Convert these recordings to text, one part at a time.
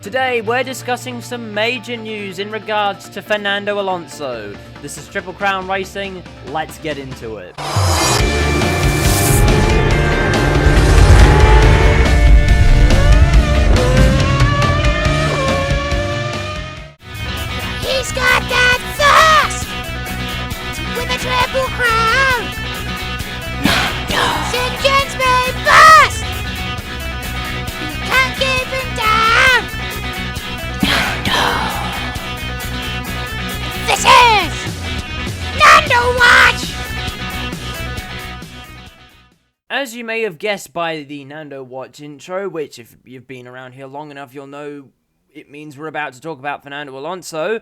Today, we're discussing some major news in regards to Fernando Alonso. This is Triple Crown Racing. Let's get into it. He's got that thirst to win the Triple Crown. St. John's may burst. You can't keep him down. This is Nando Watch. As you may have guessed by the Nando Watch intro, which if you've been around here long enough, you'll know it means we're about to talk about Fernando Alonso.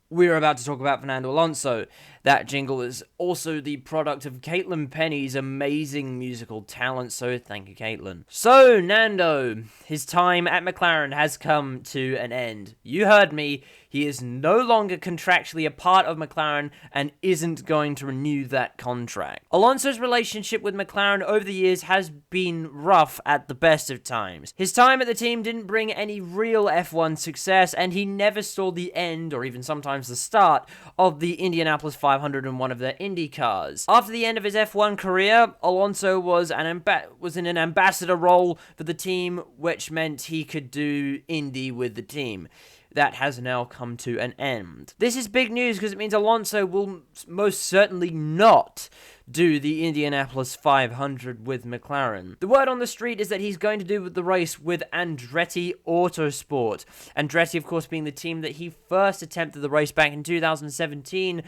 We're about to talk about Fernando Alonso. That jingle is also the product of Caitlin Penny's amazing musical talent, so thank you, Caitlin. So, Nando, his time at McLaren has come to an end. You heard me. He is no longer contractually a part of McLaren and isn't going to renew that contract. Alonso's relationship with McLaren over the years has been rough at the best of times. His time at the team didn't bring any real F1 success, and he never saw the end, or even sometimes the start, of the Indianapolis 500 and one of their Indy cars. After the end of his F1 career, Alonso was in an ambassador role for the team, which meant he could do Indy with the team. That has now come to an end. This is big news because it means Alonso will most certainly not do the Indianapolis 500 with McLaren. The word on the street is that he's going to do the race with Andretti Autosport. Andretti, of course, being the team that he first attempted the race back in 2017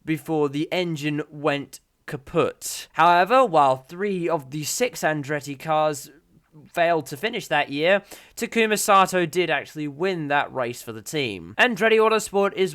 before the engine went kaput. However, while 3 of the 6 Andretti cars failed to finish that year, Takuma Sato did actually win that race for the team. Andretti Autosport is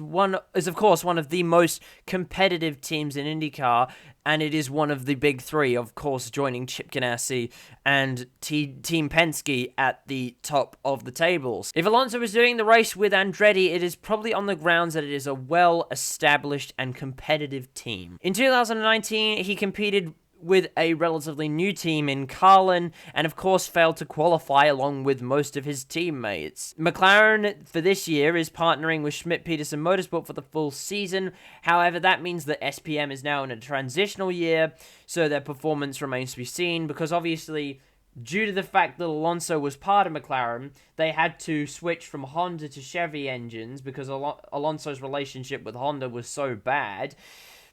of course one of the most competitive teams in IndyCar, and it is one of the big 3, of course, joining Chip Ganassi and Team Penske at the top of the tables. If Alonso is doing the race with Andretti, it is probably on the grounds that it is a well-established and competitive team. In 2019, he competed with a relatively new team in Carlin, and of course failed to qualify along with most of his teammates. McLaren for this year is partnering with Schmidt-Peterson Motorsport for the full season. However, that means that SPM is now in a transitional year, so their performance remains to be seen, because obviously, due to the fact that Alonso was part of McLaren, they had to switch from Honda to Chevy engines because Alonso's relationship with Honda was so bad.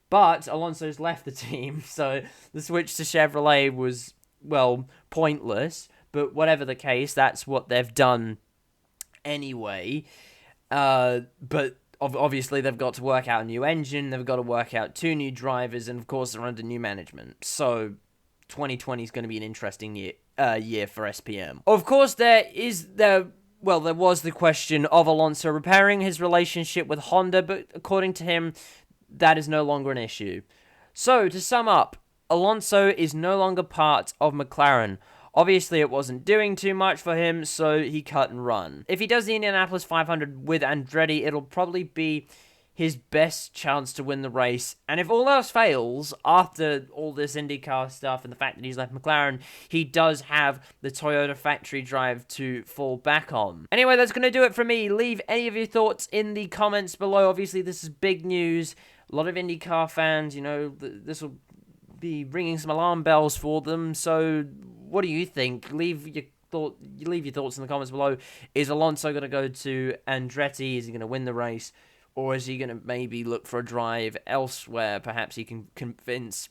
But Alonso's left the team, so the switch to Chevrolet was, well, pointless. But whatever the case, that's what they've done anyway. But obviously they've got to work out a new engine, they've got to work out 2 new drivers, and of course they're under new management. So 2020 is going to be an interesting year for SPM. Of course, there was the question of Alonso repairing his relationship with Honda, but according to him, that is no longer an issue. So, to sum up, Alonso is no longer part of McLaren. Obviously, it wasn't doing too much for him, so he cut and run. If he does the Indianapolis 500 with Andretti, it'll probably be his best chance to win the race. And if all else fails, after all this IndyCar stuff and the fact that he's left McLaren, he does have the Toyota factory drive to fall back on. Anyway, that's going to do it for me. Leave any of your thoughts in the comments below. Obviously, this is big news. A lot of IndyCar fans, this will be ringing some alarm bells for them. So, what do you think? Leave your thoughts in the comments below. Is Alonso going to go to Andretti? Is he going to win the race? Or is he going to maybe look for a drive elsewhere? Perhaps he can convince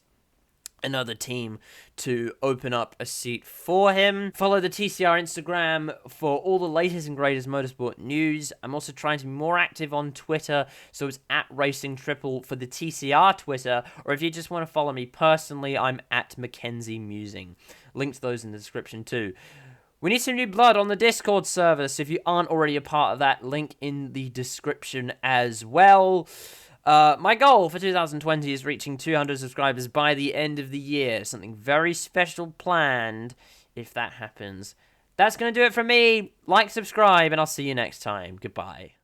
another team to open up a seat for him. Follow the TCR Instagram for all the latest and greatest motorsport news. I'm also trying to be more active on Twitter, so it's @RacingTriple for the TCR Twitter, or if you just want to follow me personally, I'm @MackenzieMusing. Links to those in the description too. We need some new blood on the Discord server, so if you aren't already a part of that, link in the description as well. My goal for 2020 is reaching 200 subscribers by the end of the year. Something very special planned if that happens. That's going to do it from me. Like, subscribe, and I'll see you next time. Goodbye.